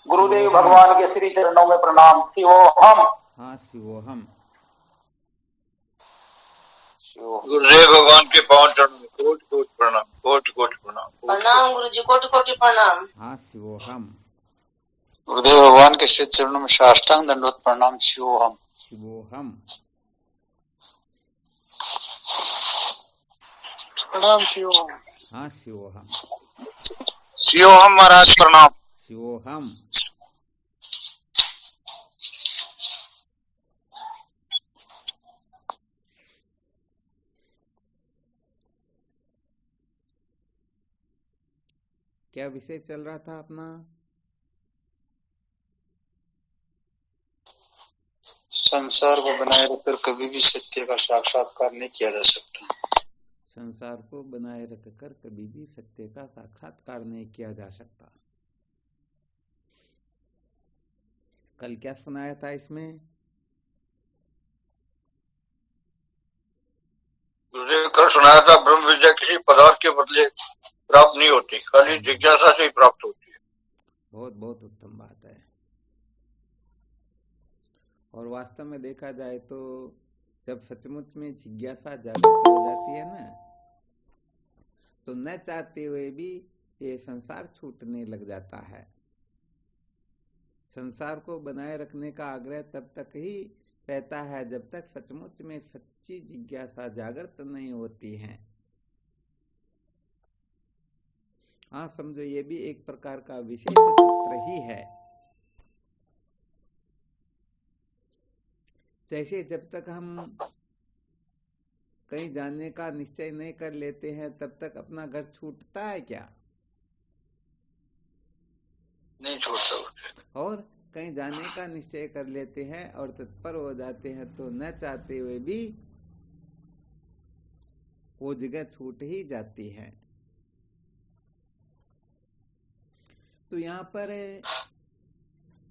गुरुदेव शिवोहम। भगवान के श्री चरणों में प्रणाम। शिवोहम। हाँ, शिवोहम। गुरुदेव भगवान के पांव चरणों में कोटि कोटि प्रणाम, कोटि कोटि प्रणाम। प्रणाम गुरु जी, कोटि कोटि प्रणाम। हाँ, शिवोहम। गुरुदेव भगवान के श्री चरणों में साष्टांग दंडवत प्रणाम। शिवोहम। शिवोहम। प्रणाम शिवोहम। हाँ, शिवोहम। शिवोहम महाराज प्रणाम। शिवोहम। क्या विषय चल रहा था अपना? संसार को बनाए रखकर कभी भी सत्य का साक्षात्कार नहीं किया जा सकता। संसार को बनाए रखकर कभी भी सत्य का साक्षात्कार नहीं किया जा सकता। कल क्या सुनाया था इसमें? गुरुदेव कल सुनाया था, ब्रह्म विद्या किसी पदार्थ के बदले प्राप्त नहीं होती, खाली जिज्ञासा से ही प्राप्त होती है। बहुत बहुत उत्तम बात है। और वास्तव में देखा जाए तो जब सचमुच में जिज्ञासा जागृत हो जाती है ना, तो न चाहते हुए भी ये संसार छूटने लग जाता है। संसार को बनाए रखने का आग्रह तब तक ही रहता है जब तक सचमुच में सच्ची जिज्ञासा जागृत नहीं होती है। हाँ, समझो ये भी एक प्रकार का विशेष सूत्र ही है। जैसे जब तक हम कहीं जाने का निश्चय नहीं कर लेते हैं तब तक अपना घर छूटता है क्या? नहीं छूटता। और कहीं जाने का निश्चय कर लेते हैं और तत्पर हो जाते हैं तो न चाहते हुए भी वो जगह छूट ही जाती है। तो यहाँ पर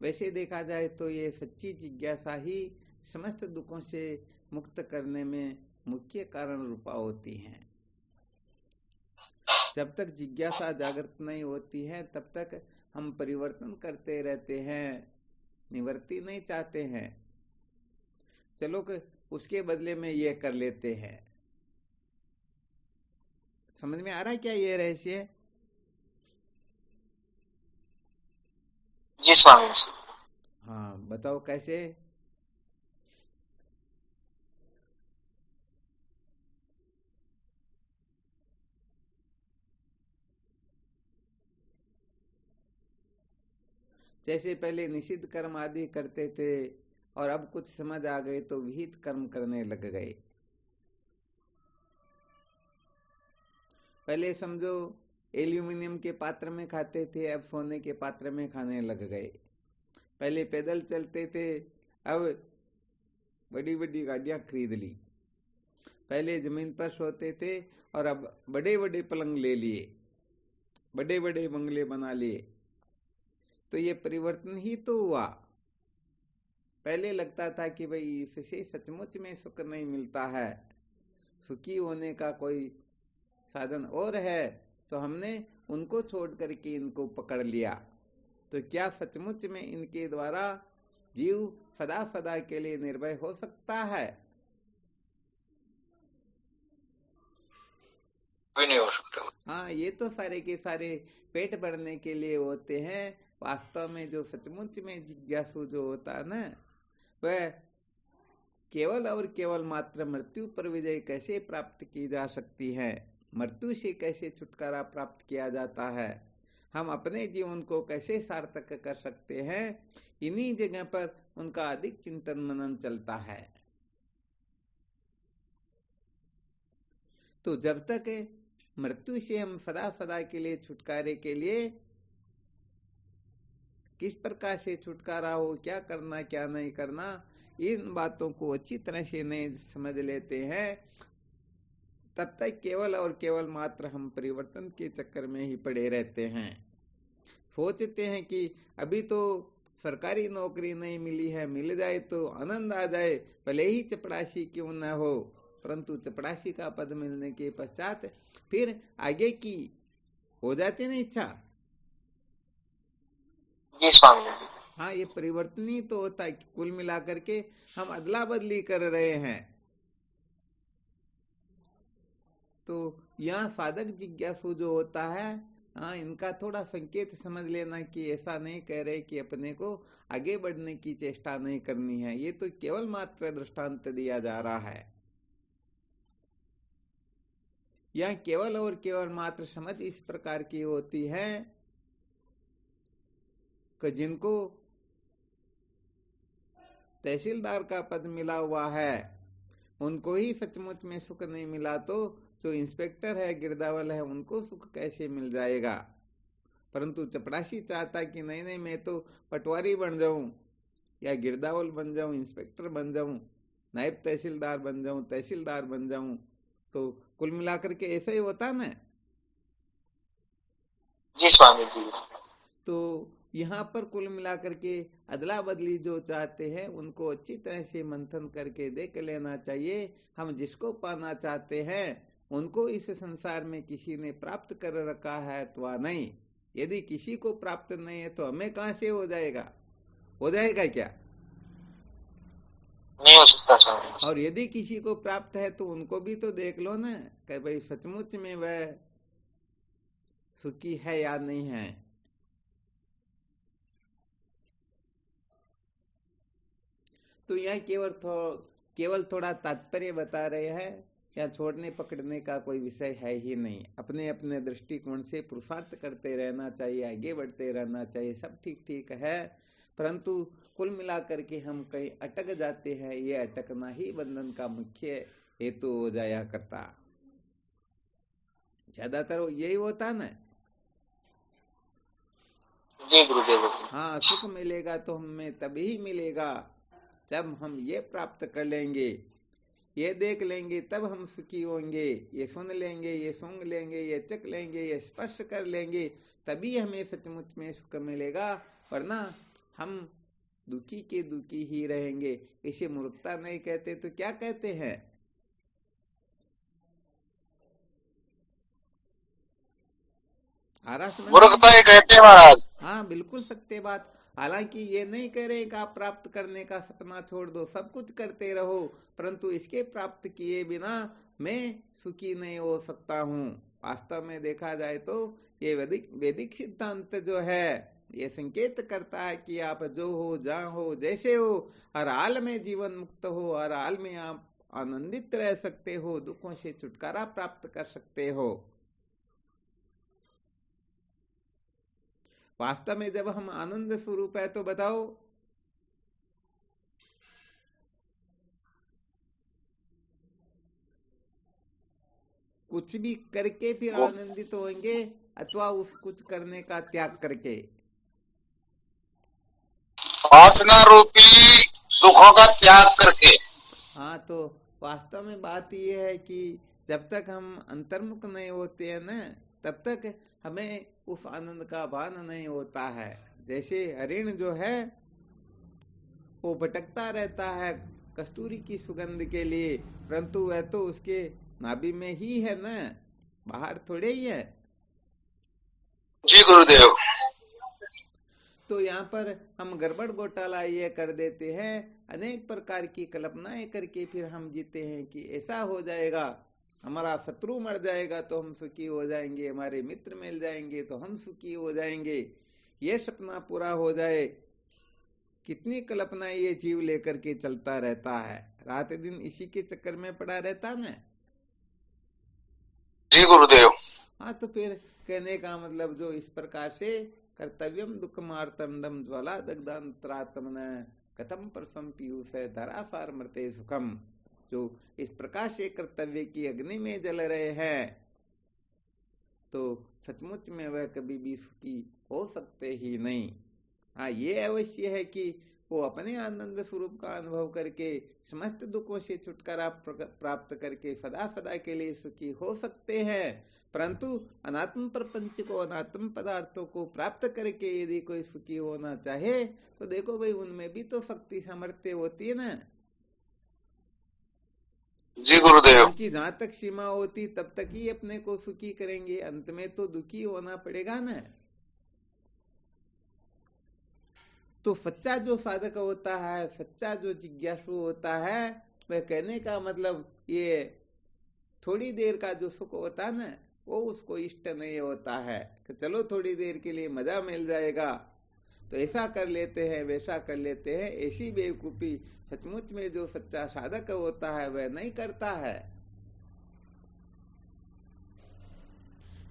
वैसे देखा जाए तो ये सच्ची जिज्ञासा ही समस्त दुखों से मुक्त करने में मुख्य कारण रूपा होती है। जब तक जिज्ञासा जागृत नहीं होती है तब तक हम परिवर्तन करते रहते हैं, निवृत्ति नहीं चाहते हैं। चलो कि उसके बदले में ये कर लेते हैं। समझ में आ रहा है क्या ये रहस्य? जी स्वामी। हाँ, बताओ कैसे? जैसे पहले निषिद्ध कर्म आदि करते थे और अब कुछ समझ आ गए तो विहित कर्म करने लग गए। पहले समझो एल्यूमिनियम के पात्र में खाते थे, अब सोने के पात्र में खाने लग गए। पहले पैदल चलते थे, अब बड़ी बड़ी गाड़ियां खरीद ली। पहले जमीन पर सोते थे और अब बड़े बड़े पलंग ले लिए, बड़े बड़े बंगले बना लिए। तो ये परिवर्तन ही तो हुआ। पहले लगता था कि भाई इससे सचमुच में सुख नहीं मिलता है, सुखी होने का कोई साधन और है, तो हमने उनको छोड़ करके इनको पकड़ लिया। तो क्या सचमुच में इनके द्वारा जीव सदा सदा के लिए निर्भय हो सकता है? भी नहीं हो सकता। हाँ, ये तो सारे के सारे पेट भरने के लिए होते हैं। वास्तव में जो सचमुच में जिज्ञासु जो होता है ना, वह केवल और केवल मात्र मृत्यु पर विजय कैसे प्राप्त की जा सकती है, मृत्यु से कैसे छुटकारा प्राप्त किया जाता है, हम अपने जीवन को कैसे सार्थक कर सकते हैं, इन्हीं जगह पर उनका अधिक चिंतन मनन चलता है। तो जब तक मृत्यु से हम सदा सदा के लिए छुटकारे के लिए किस प्रकार से छुटकारा हो, क्या करना क्या नहीं करना, इन बातों को अच्छी तरह से नहीं समझ लेते हैं, तब तक केवल और केवल मात्र हम परिवर्तन के चक्कर में ही पड़े रहते हैं। सोचते हैं कि अभी तो सरकारी नौकरी नहीं मिली है, मिल जाए तो आनंद आ जाए, भले ही चपरासी क्यों न हो, परंतु चपरासी का पद मिलने के पश्चात फिर आगे की हो जाती ना इच्छा। जी स्वामी जी। हाँ, ये परिवर्तन ही तो होता है कि कुल मिलाकर के हम अदला बदली कर रहे हैं। तो यहाँ साधक जिज्ञासु जो होता है, हाँ, इनका थोड़ा संकेत समझ लेना कि ऐसा नहीं कह रहे कि अपने को आगे बढ़ने की चेष्टा नहीं करनी है। ये तो केवल मात्र दृष्टांत दिया जा रहा है। यहाँ केवल और केवल मात्र समझ इस प्रकार की होती है कि जिनको तहसीलदार का पद मिला हुआ है उनको ही सचमुच में सुख नहीं मिला, तो जो इंस्पेक्टर है, गिरदावल है, उनको सुख कैसे मिल जाएगा। परंतु चपरासी चाहता कि नहीं नहीं, मैं तो पटवारी बन जाऊं या गिरदावल बन जाऊं, इंस्पेक्टर बन जाऊं, नायब तहसीलदार बन जाऊं, तहसीलदार बन जाऊं। तो कुल मिलाकर के ऐसा ही होता ना। जी स्वामी जी। तो यहाँ पर कुल मिलाकर के अदला बदली जो चाहते हैं उनको अच्छी तरह से मंथन करके देख लेना चाहिए। हम जिसको पाना चाहते हैं उनको इस संसार में किसी ने प्राप्त कर रखा है अथवा नहीं। यदि किसी को प्राप्त नहीं है तो हमें कहां से हो जाएगा? हो जाएगा क्या? नहीं हो सकता स्वामी। और यदि किसी को प्राप्त है तो उनको भी तो देख लो ना कि भाई सचमुच में वह सुखी है या नहीं है। तो यह केवल थोड़ा तात्पर्य बता रहे हैं। या छोड़ने पकड़ने का कोई विषय है ही नहीं। अपने अपने दृष्टिकोण से पुरुषार्थ करते रहना चाहिए, आगे बढ़ते रहना चाहिए, सब ठीक ठीक है। परंतु कुल मिलाकर के हम कहीं अटक जाते हैं। ये अटकना ही बंधन का मुख्य हेतु हो जाया करता। ज्यादातर यही होता ना। जी गुरुदेव। हाँ, सुख मिलेगा तो हमें तभी मिलेगा जब हम ये प्राप्त कर लेंगे, ये देख लेंगे, तब हम सुखी होंगे। ये सुन लेंगे, ये सूंघ लेंगे, ये चख लेंगे, ये स्पर्श कर लेंगे, तभी हमें सचमुच में सुख मिलेगा। वरना हम दुखी के दुखी ही रहेंगे। इसे मूर्खता नहीं कहते तो क्या कहते हैं? मूर्खता ही कहते हैं महाराज। हाँ, बिल्कुल सत्य बात। हालांकि ये नहीं कह रहे कि आप प्राप्त करने का सपना छोड़ दो, सब कुछ करते रहो, परंतु इसके प्राप्त किए बिना मैं सुखी नहीं हो सकता हूँ। वास्तव में देखा जाए तो ये वैदिक सिद्धांत जो है ये संकेत करता है कि आप जो हो, जहाँ हो, जैसे हो, हर हाल में जीवन मुक्त हो, हर हाल में आप आनंदित रह सकते हो, दुखों से छुटकारा प्राप्त कर सकते हो। वास्तव में जब हम आनंद स्वरूप है तो बताओ, कुछ भी करके फिर आनंदित होंगे अथवा उस कुछ करने का त्याग करके? वासना रूपी दुखों का त्याग करके। हाँ, तो वास्तव में बात यह है कि जब तक हम अंतर्मुख नहीं होते हैं ना, तब तक हमें उस आनंद का भान नहीं होता है। जैसे हरिण जो है वो भटकता रहता है कस्तूरी की सुगंध के लिए, परंतु वह तो उसके नाभि में ही है ना, बाहर थोड़े ही है। जी गुरुदेव। तो यहाँ पर हम गड़बड़ घोटाला ये कर देते हैं, अनेक प्रकार की कल्पनाएं करके फिर हम जीते हैं कि ऐसा हो जाएगा, हमारा शत्रु मर जाएगा तो हम सुखी हो जाएंगे, हमारे मित्र मिल जाएंगे तो हम सुखी हो जाएंगे, ये सपना पूरा हो जाए। कितनी कल्पना ये जीव लेकर के चलता रहता है, रात दिन इसी के चक्कर में पड़ा रहता ना। जी गुरुदेव। हाँ, तो फिर कहने का मतलब जो इस प्रकार से कर्तव्यम दुख मार्तंडम ज्वाला दग्धांतरात्मन कथम परसम पीयूष धरासार मृते सुखम, जो इस प्रकार से कर्तव्य की अग्नि में जल रहे हैं तो सचमुच में वह कभी भी सुखी हो सकते ही नहीं। हाँ, ये अवश्य है कि वो अपने आनंद स्वरूप का अनुभव करके समस्त दुखों से छुटकारा प्राप्त करके सदा सदा के लिए सुखी हो सकते हैं। परंतु अनात्म प्रपंच को, अनात्म पदार्थों को प्राप्त करके यदि कोई सुखी होना चाहे तो देखो भाई, उनमें भी तो शक्ति सामर्थ्य होती है ना। जी गुरुदेव। उनकी जहां तक सीमा होती तब तक ही अपने को सुखी करेंगे, अंत में तो दुखी होना पड़ेगा ना। तो सच्चा जो साधक होता है, सच्चा जो जिज्ञासु होता है, वह कहने का मतलब ये थोड़ी देर का जो सुख होता है ना, वो उसको इष्ट नहीं होता है कि चलो थोड़ी देर के लिए मजा मिल जाएगा तो ऐसा कर लेते हैं, वैसा कर लेते हैं। ऐसी बेवकूफी सचमुच में जो सच्चा साधक होता है वह नहीं करता है।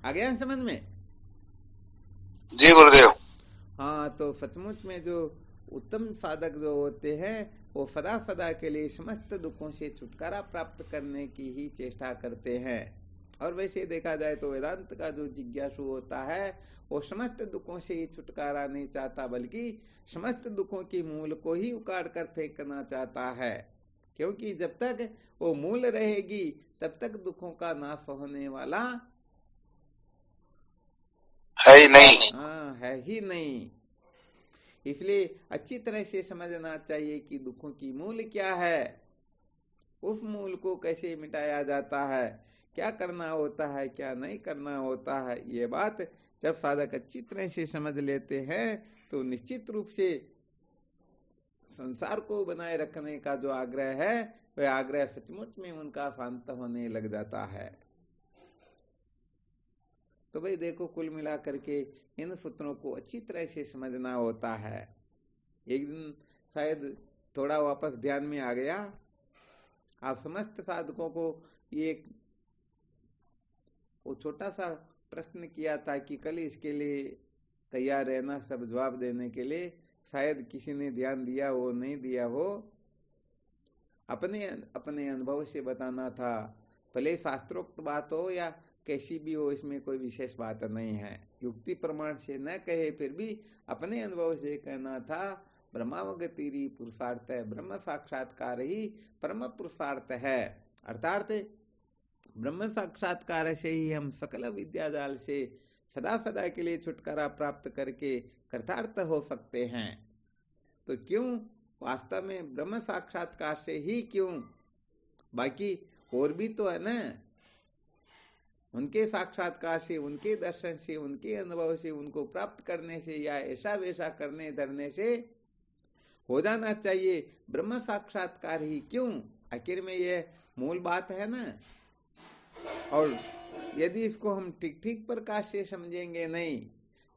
आ गया समझ में? जी गुरुदेव। हाँ, तो सचमुच में जो उत्तम साधक जो होते हैं वो सदा सदा के लिए समस्त दुखों से छुटकारा प्राप्त करने की ही चेष्टा करते हैं। और वैसे देखा जाए तो वेदांत का जो जिज्ञासु होता है वो समस्त दुखों से ही छुटकारा नहीं चाहता, बल्कि समस्त दुखों की मूल को ही उखाड़ कर फेंकना चाहता है। क्योंकि जब तक वो मूल रहेगी तब तक दुखों का नाश होने वाला है ही नहीं। हाँ, है ही नहीं। इसलिए अच्छी तरह से समझना चाहिए कि दुखों की मूल क्या है, उस मूल को कैसे मिटाया जाता है, क्या करना होता है, क्या नहीं करना होता है। ये बात जब साधक अच्छी तरह से समझ लेते हैं तो निश्चित रूप से संसार को बनाए रखने का जो आग्रह है वह आग्रह सचमुच में उनका शांत होने लग जाता है। तो भाई देखो, कुल मिला करके इन सूत्रों को अच्छी तरह से समझना होता है। एक दिन शायद थोड़ा वापस ध्यान में आ गया, आप समस्त साधकों को एक वो छोटा सा प्रश्न किया था कि कल इसके लिए तैयार रहना सब जवाब देने के लिए। शायद किसी ने ध्यान दिया हो, नहीं दिया हो, अपने अपने अनुभव से बताना था। भले शास्त्रोक्त बात हो या कैसी भी हो, इसमें कोई विशेष बात नहीं है। युक्ति प्रमाण से न कहे फिर भी अपने अनुभव से कहना था, ब्रह्मावगतिरी पुरुषार्थ है, ब्रह्म साक्षात्कार ही परम पुरुषार्थ है। अर्थात ब्रह्म साक्षात्कार से ही हम सकल विद्याजाल से सदा सदा के लिए छुटकारा प्राप्त करके कृतार्थ हो सकते हैं। तो क्यों, वास्तव में ब्रह्म साक्षात्कार से ही क्यों, बाकी और भी तो है ना। उनके साक्षात्कार से, उनके दर्शन से, उनके अनुभव से, उनको प्राप्त करने से या ऐसा वैसा करने धरने से हो जाना चाहिए। ब्रह्म साक्षात्कार ही क्यों, आखिर में यह मूल बात है ना। और यदि इसको हम ठीक ठीक प्रकाश से समझेंगे नहीं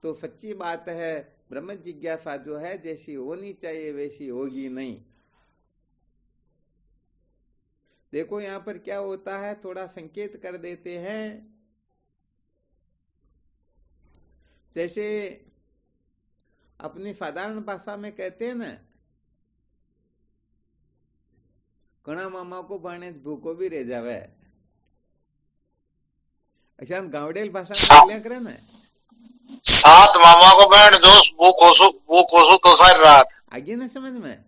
तो सच्ची बात है, ब्रह्म जिज्ञासा जो है जैसी होनी चाहिए वैसी होगी नहीं। देखो यहाँ पर क्या होता है, थोड़ा संकेत कर देते हैं। जैसे अपनी साधारण भाषा में कहते हैं ना, घना मामा को पाने भूखो भी रह जावे, अच्छा गावडेल भाषा में करे ना, सात मामा को बैंड दोस्त वो कोसू तो सारी रात। आगे ना समझ में।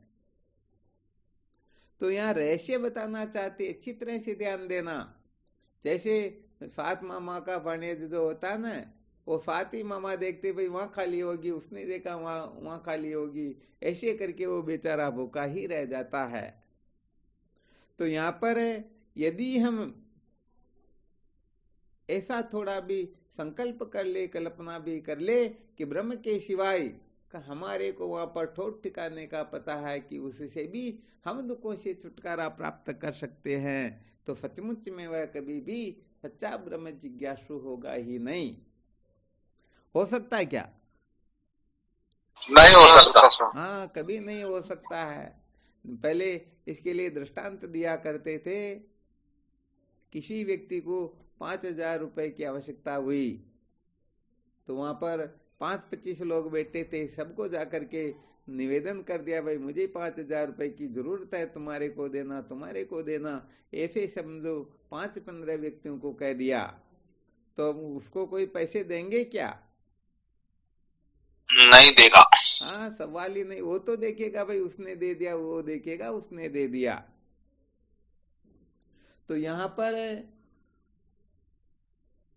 तो यहाँ रहस्य बताना चाहते, अच्छी तरह से ध्यान देना। जैसे सात मामा का बनेज जो होता है ना, वो सात ही मामा देखते भाई वहां खाली होगी, उसने देखा वहां खाली होगी, ऐसे करके वो बेचारा भूखा ही रह जाता है। तो यहाँ पर यदि हम ऐसा थोड़ा भी संकल्प कर ले, कल्पना भी कर ले कि ब्रह्म के सिवाय हमारे को वहां पर ठोट ठिकाने का पता है कि उससे भी हम दुखों से छुटकारा प्राप्त कर सकते हैं, तो सचमुच में वह कभी भी सच्चा ब्रह्म जिज्ञासु होगा ही नहीं। हो सकता है क्या? नहीं हो सकता। हाँ, कभी नहीं हो सकता है। पहले इसके लिए दृष्टांत दिया करते थे। किसी व्यक्ति को 5,000 रुपए की आवश्यकता हुई तो वहां पर 5-25 लोग बैठे थे, सबको जाकर के निवेदन कर दिया, भाई मुझे 5,000 रुपए की जरूरत है, तुम्हारे को देना, तुम्हारे को देना। ऐसे समझो 5-15 व्यक्तियों को कह दिया, तो उसको कोई पैसे देंगे क्या? नहीं देगा। हाँ, सवाल ही नहीं। वो तो देखेगा भाई उसने दे दिया, वो देखेगा उसने दे दिया। तो यहाँ पर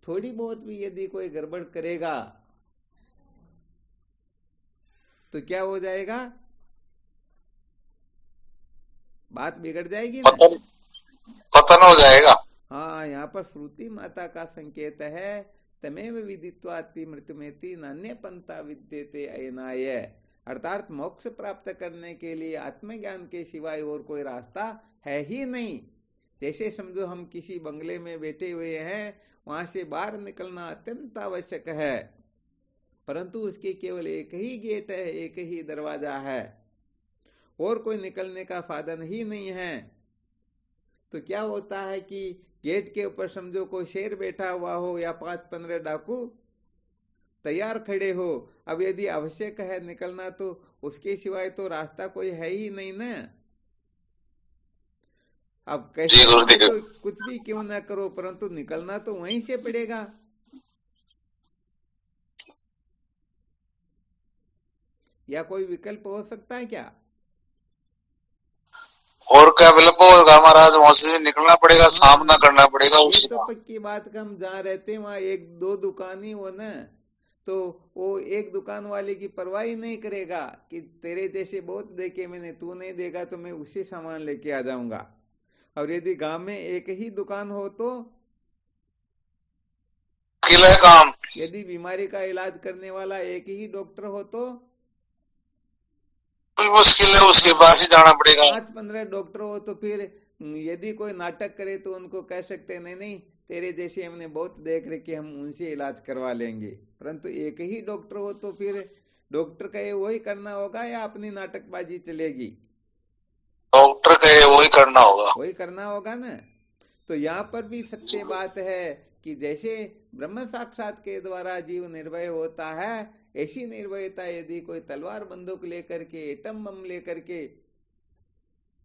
थोड़ी बहुत भी यदि कोई गड़बड़ करेगा तो क्या हो जाएगा, बात बिगड़ जाएगी ना, पतन हो जाएगा। हाँ, यहाँ पर श्रुति माता का संकेत है, तमेव विदित्वाति मृत्युमेति नान्य पंथा विद्यते अयनाय। अर्थात मोक्ष प्राप्त करने के लिए आत्मज्ञान के सिवाय और कोई रास्ता है ही नहीं। जैसे समझो हम किसी बंगले में बैठे हुए हैं, वहां से बाहर निकलना अत्यंत आवश्यक है, परंतु उसके केवल एक ही गेट है, एक ही दरवाजा है, और कोई निकलने का साधन ही नहीं है। तो क्या होता है कि गेट के ऊपर समझो कोई शेर बैठा हुआ हो या 5-15 डाकू तैयार खड़े हो। अब यदि आवश्यक है निकलना तो उसके सिवाय तो रास्ता कोई है ही नहीं ना। अब कैसे तो कुछ भी क्यों ना करो, परंतु निकलना तो वहीं से पड़ेगा। या कोई विकल्प हो सकता है क्या? और क्या विकल्प होगा महाराज? वहां से निकलना पड़ेगा, सामना करना पड़ेगा। ये तो पक्की बात। हम जहाँ रहते हैं वहां 1-2 दुकान ही हो ना, तो वो एक दुकान वाले की परवाह ही नहीं करेगा कि तेरे जैसे बहुत देखे मैंने, तू नहीं देगा तो मैं उसी सामान लेके आ जाऊंगा। और यदि गांव में एक ही दुकान हो तो काम, यदि बीमारी का इलाज करने वाला एक ही डॉक्टर हो तो मुश्किल है, उसके पास ही जाना पड़ेगा। 5-15 डॉक्टर हो तो फिर यदि कोई नाटक करे तो उनको कह सकते नहीं नहीं तेरे जैसे हमने बहुत देख रखे, हम उनसे इलाज करवा लेंगे। परंतु एक ही डॉक्टर हो तो फिर डॉक्टर कहे वही करना होगा या अपनी नाटकबाजी चलेगी? डॉक्टर कहे वही करना होगा, वही करना होगा ना। तो यहाँ पर भी सत्य बात है कि जैसे ब्रह्म साक्षात के द्वारा जीव निर्भय होता है, ऐसी निर्भयता यदि कोई तलवार बंदूक लेकर के, एटम बम लेकर के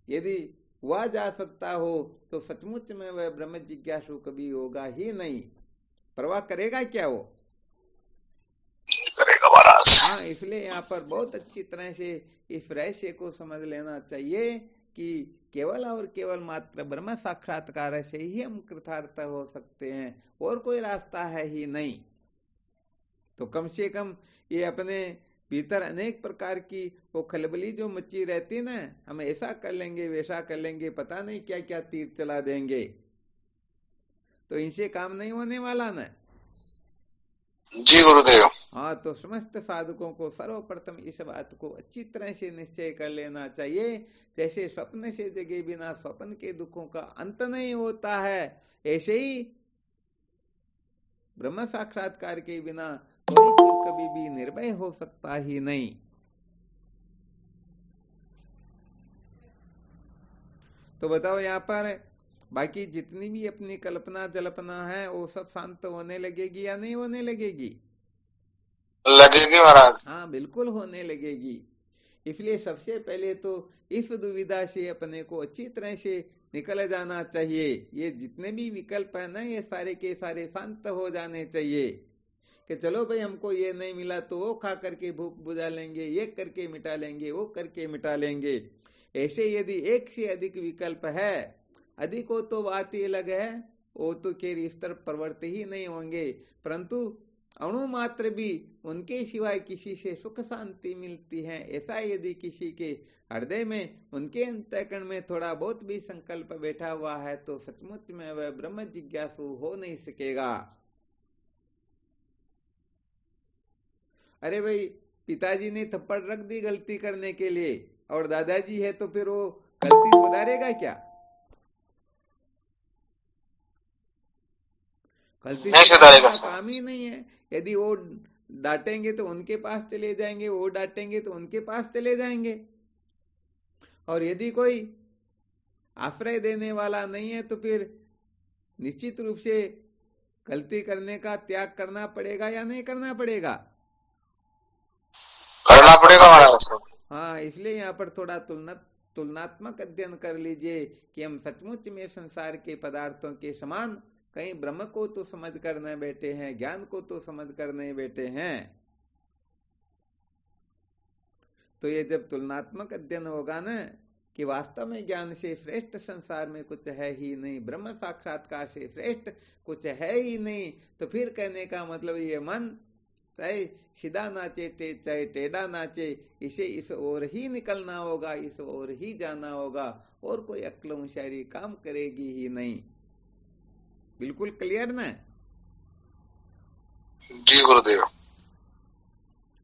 यदि हुआ जा सकता हो तो सचमुच में वह ब्रह्म जिज्ञासु कभी होगा ही नहीं। परवाह करेगा क्या वो? करेगा महाराज। हाँ, इसलिए यहाँ पर बहुत अच्छी तरह से इस रहस्य को समझ लेना चाहिए कि केवल और केवल मात्र ब्रह्म साक्षात्कार से ही हम कृतार्थ हो सकते हैं, और कोई रास्ता है ही नहीं। तो कम से कम ये अपने भीतर अनेक प्रकार की वो खलबली जो मची रहती ना, हम ऐसा कर लेंगे वैसा कर लेंगे, पता नहीं क्या क्या तीर चला देंगे, तो इनसे काम नहीं होने वाला ना। जी गुरुदेव। हाँ, तो समस्त साधकों को सर्वप्रथम इस बात को अच्छी तरह से निश्चय कर लेना चाहिए, जैसे स्वप्न से जगे बिना स्वप्न के दुखों का अंत नहीं होता है, ऐसे ही ब्रह्म साक्षात्कार के बिना कोई जीव कभी भी निर्भय हो सकता ही नहीं। तो बताओ यहाँ पर बाकी जितनी भी अपनी कल्पना जल्पना है वो सब शांत होने लगेगी या नहीं होने लगेगी? लगेगी महाराज। हाँ, बिल्कुल होने लगेगी। इसलिए सबसे पहले तो इस दुविधा से अपने को अच्छी तरह से निकल जाना चाहिए। ये जितने भी विकल्प है ना, ये सारे के सारे शांत हो जाने चाहिए कि चलो भाई हमको ये नहीं मिला तो वो खा करके भूख बुझा लेंगे, ये करके मिटा लेंगे, वो करके मिटा लेंगे। ऐसे यदि एक से अधिक विकल्प है, अधिक हो तो बात ही अलग है, वो तो खैर इस तरफ प्रवृत्ति ही नहीं होंगे, परंतु अणु मात्र भी उनके सिवाय किसी से सुख शांति मिलती है, ऐसा यदि किसी के हृदय में, उनके अंतःकरण में थोड़ा बहुत भी संकल्प बैठा हुआ है तो सचमुच में वह ब्रह्म जिज्ञासु हो नहीं सकेगा। अरे भाई, पिताजी ने थप्पड़ रख दी गलती करने के लिए और दादाजी है तो फिर वो गलती सुधारेगा क्या? गलती सुधारेगा काम ही नहीं है। यदि वो डांटेंगे तो उनके पास चले जाएंगे, वो डांटेंगे तो उनके पास चले जाएंगे। और यदि कोई आश्रय देने वाला नहीं है तो फिर निश्चित रूप से गलती करने का त्याग करना पड़ेगा या नहीं करना पड़ेगा? करना पड़ेगा महाराज। हाँ, इसलिए यहाँ पर थोड़ा तुलनात्मक अध्ययन कर लीजिए कि हम सचमुच में संसार के पदार्थों के समान कहीं ब्रह्म को तो समझ कर न बैठे हैं, ज्ञान को तो समझ कर नहीं बैठे हैं। तो ये जब तुलनात्मक अध्ययन होगा ना कि वास्तव में ज्ञान से श्रेष्ठ संसार में कुछ है ही नहीं, ब्रह्म साक्षात्कार से श्रेष्ठ कुछ है ही नहीं, तो फिर कहने का मतलब ये मन चाहे सीधा नाचे चाहे टेढ़ा नाचे, इसे इस ओर ही निकलना होगा, इस ओर ही जाना होगा, और कोई अक्ल होशियारी काम करेगी ही नहीं। बिल्कुल क्लियर ना? जी गुरुदेव।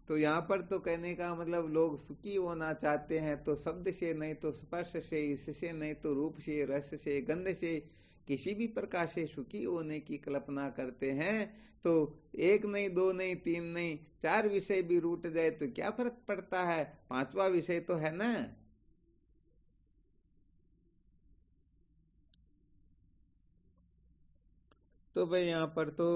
तो यहाँ पर तो कहने का मतलब लोग सुखी होना चाहते हैं तो शब्द से नहीं तो स्पर्श से, इससे नहीं तो रूप से, रस से, गंध से, किसी भी प्रकार से सुखी होने की कल्पना करते हैं। तो एक नहीं, दो नहीं, तीन नहीं, 4 विषय भी रूठ जाए तो क्या फर्क पड़ता है, 5वां विषय तो है ना। तो भाई यहाँ पर तो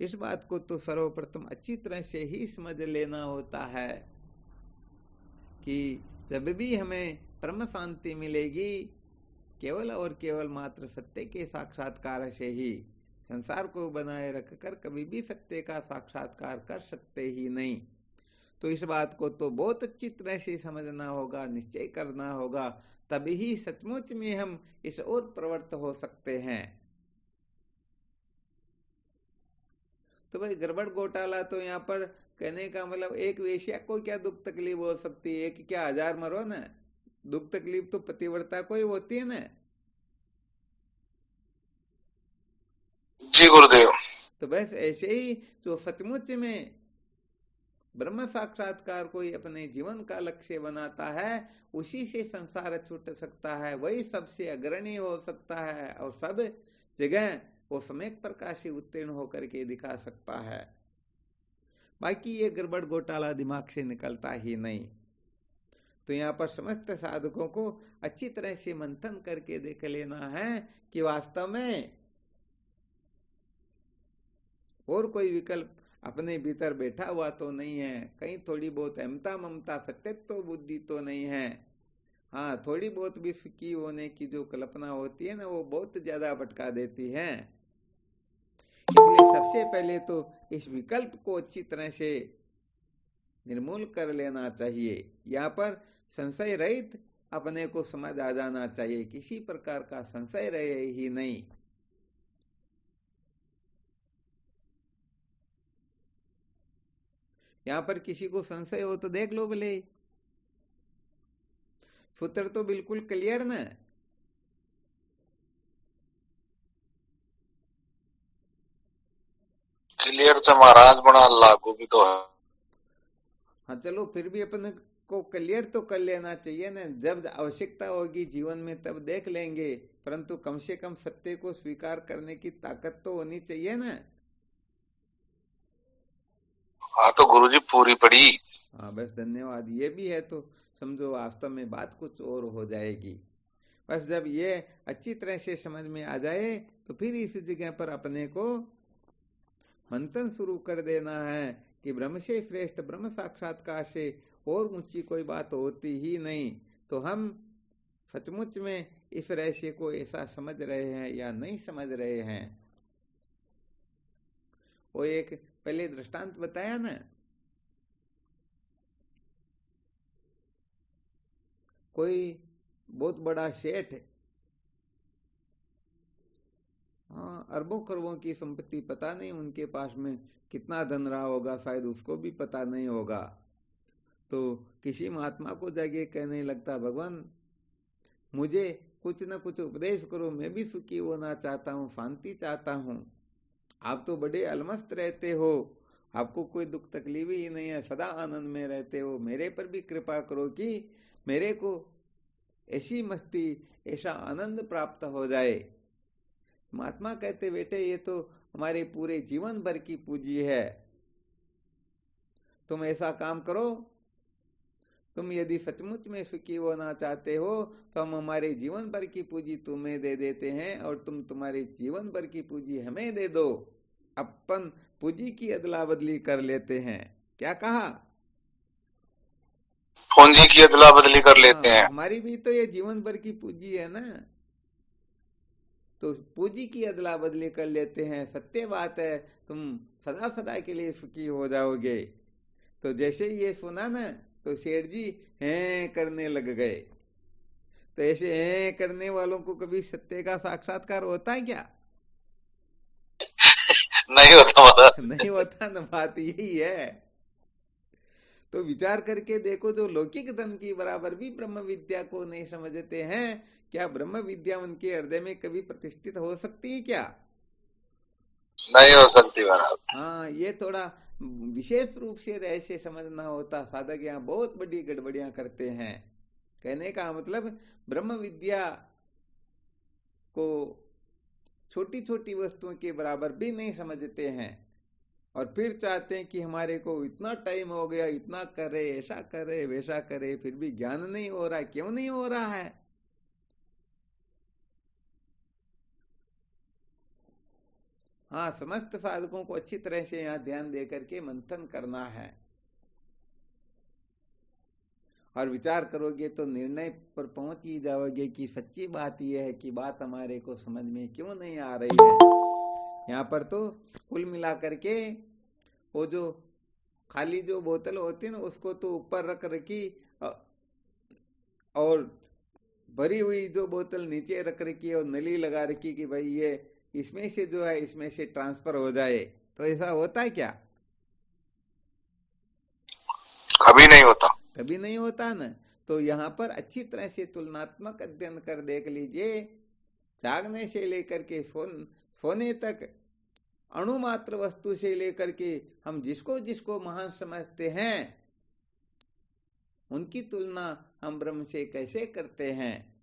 इस बात को तो सर्वप्रथम अच्छी तरह से ही समझ लेना होता है कि जब भी हमें परम शांति मिलेगी केवल और केवल मात्र सत्य के साक्षात्कार से ही। संसार को बनाए रखकर कभी भी सत्य का साक्षात्कार कर सकते ही नहीं। तो इस बात को तो बहुत अच्छी तरह से समझना होगा, निश्चय करना होगा, तभी ही सचमुच में हम इस ओर प्रवृत्त हो सकते हैं। तो भाई गड़बड़ घोटाला तो यहाँ पर कहने का मतलब एक वेश्या को क्या दुख तकलीफ हो सकती है, कि क्या 1000 मरो ना, दुख तकलीफ तो पतिव्रता को ही होती है ना। जी गुरुदेव। तो बस ऐसे ही जो सचमुच में ब्रह्म साक्षात्कार को ही अपने जीवन का लक्ष्य बनाता है, उसी से संसार छूट सकता है, वही सबसे अग्रणी हो सकता है और सब जगह वो सम्यक प्रकाश से उत्तीर्ण होकर के दिखा सकता है। बाकी ये गड़बड़ घोटाला दिमाग से निकलता ही नहीं। तो यहाँ पर समस्त साधकों को अच्छी तरह से मंथन करके देख लेना है कि वास्तव में और कोई विकल्प अपने भीतर बैठा हुआ तो नहीं है, कहीं थोड़ी बहुत अहमता ममता सत्यत्व बुद्धि तो नहीं है। हाँ, थोड़ी बहुत भी सुखी होने की जो कल्पना होती है ना, वो बहुत ज्यादा भटका देती है। इसलिए सबसे पहले तो इस विकल्प को अच्छी तरह से निर्मूल कर लेना चाहिए। यहाँ पर संशय रहित अपने को समझ आ जाना चाहिए, किसी प्रकार का संशय रहे ही नहीं। यहाँ पर किसी को संशय हो तो देख लो भले, सूत्र तो बिल्कुल क्लियर ना। क्लियर से महाराज बड़ा लागू भी तो है। हाँ चलो, फिर भी अपन को क्लियर तो कर लेना चाहिए ना। जब आवश्यकता होगी जीवन में तब देख लेंगे, परंतु कम से कम सत्य को स्वीकार करने की ताकत तो होनी चाहिए ना। हाँ तो गुरुजी पूरी पड़ी। हाँ बस धन्यवाद। ये भी है तो समझो वास्तव में बात कुछ और हो जाएगी। बस जब ये अच्छी तरह से समझ में आ जाए तो फिर इस जगह पर अपने को मंथन शुरू कर देना है कि ब्रह्म से श्रेष्ठ ब्रह्म साक्षात्कार से और ऊंची कोई बात होती ही नहीं। तो हम सचमुच में इस रहस्य को ऐसा समझ रहे हैं या नहीं समझ रहे हैं। वो एक पहले दृष्टांत बताया ना, कोई बहुत बड़ा सेठ, हाँ अरबों खरबों की संपत्ति, पता नहीं उनके पास में कितना धन रहा होगा, शायद उसको भी पता नहीं होगा। तो किसी महात्मा को जाके कहने लगता, भगवान मुझे कुछ न कुछ उपदेश करो, मैं भी सुखी होना चाहता हूँ, शांति चाहता हूँ। आप तो बड़े अलमस्त रहते हो, आपको कोई दुख तकलीफ ही नहीं है, सदा आनंद में रहते हो, मेरे पर भी कृपा करो कि मेरे को ऐसी मस्ती, ऐसा आनंद प्राप्त हो जाए। महात्मा कहते, बेटे ये तो हमारे पूरे जीवन भर की पूंजी है, तुम ऐसा काम करो, तुम यदि सचमुच में सुखी होना चाहते हो तो हम हमारे जीवन भर की पूंजी तुम्हें दे देते हैं और तुम तुम्हारे जीवन भर की पूंजी हमें दे दो, अपन पूंजी की अदला बदली कर लेते हैं। क्या कहा? पूंजी की अदला बदली कर लेते हैं। हमारी भी तो ये जीवन भर की पूंजी है ना, तो पूंजी की अदला बदली कर लेते हैं। सत्य बात है, तुम सदा सदा के लिए सुखी हो जाओगे। तो जैसे ये सुना ना तो सेठ जी हैं करने लग गए। तो ऐसे हैं करने वालों को कभी सत्य का साक्षात्कार होता है क्या? नहीं होता महाराज। नहीं होता ना, बात यही है। तो विचार करके देखो, जो लौकिक धन की बराबर भी ब्रह्म विद्या को नहीं समझते हैं, क्या ब्रह्म विद्या उनके हृदय में कभी प्रतिष्ठित हो सकती है क्या? नहीं हो सकती महाराज। हाँ, ये थोड़ा विशेष रूप से रहस्य समझना होता, साधक यहाँ बहुत बड़ी गड़बड़ियां करते हैं। कहने का मतलब ब्रह्म विद्या को छोटी छोटी वस्तुओं के बराबर भी नहीं समझते हैं और फिर चाहते हैं कि हमारे को इतना टाइम हो गया, इतना करे, ऐसा करे, वैसा करे, फिर भी ज्ञान नहीं हो रहा है। क्यों नहीं हो रहा है? हाँ, समस्त साधकों को अच्छी तरह से यहाँ ध्यान दे करके मंथन करना है और विचार करोगे तो निर्णय पर पहुंच ही जाओगे कि सच्ची बात यह है कि बात हमारे को समझ में क्यों नहीं आ रही है। यहाँ पर तो कुल मिला करके वो जो खाली जो बोतल होती है ना, उसको तो ऊपर रख रखी और भरी हुई जो बोतल नीचे रख रखी और नली लगा रखी कि भाई ये इसमें से जो है इसमें से ट्रांसफर हो जाए। तो ऐसा होता है क्या? कभी नहीं होता, कभी नहीं होता ना। तो यहाँ पर अच्छी तरह से तुलनात्मक अध्ययन कर देख लीजिए। जागने से लेकर के सोने तक अणुमात्र वस्तु से लेकर के हम जिसको जिसको महान समझते हैं उनकी तुलना हम ब्रह्म से कैसे करते हैं?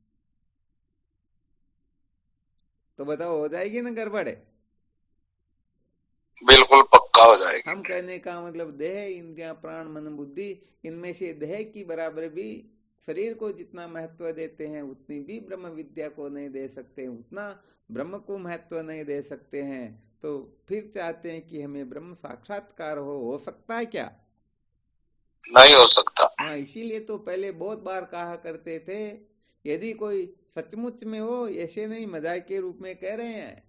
तो बताओ, हो जाएगी ना गड़बड़? बिल्कुल पक्का हो जाएगी। हम कहने का मतलब देह, इंद्रियां, प्राण, मन, बुद्धि, इनमें से देह की बराबर भी शरीर को जितना महत्व देते हैं उतनी भी ब्रह्म विद्या को नहीं दे सकते, उतना ब्रह्म को महत्व नहीं दे सकते हैं। तो फिर चाहते हैं कि हमें ब्रह्म साक्षात्कार हो सकता है क्या? नहीं हो सकता। हाँ, इसीलिए तो पहले बहुत बार कहा करते थे, यदि कोई सचमुच में हो, ऐसे नहीं मजाक के रूप में कह रहे हैं,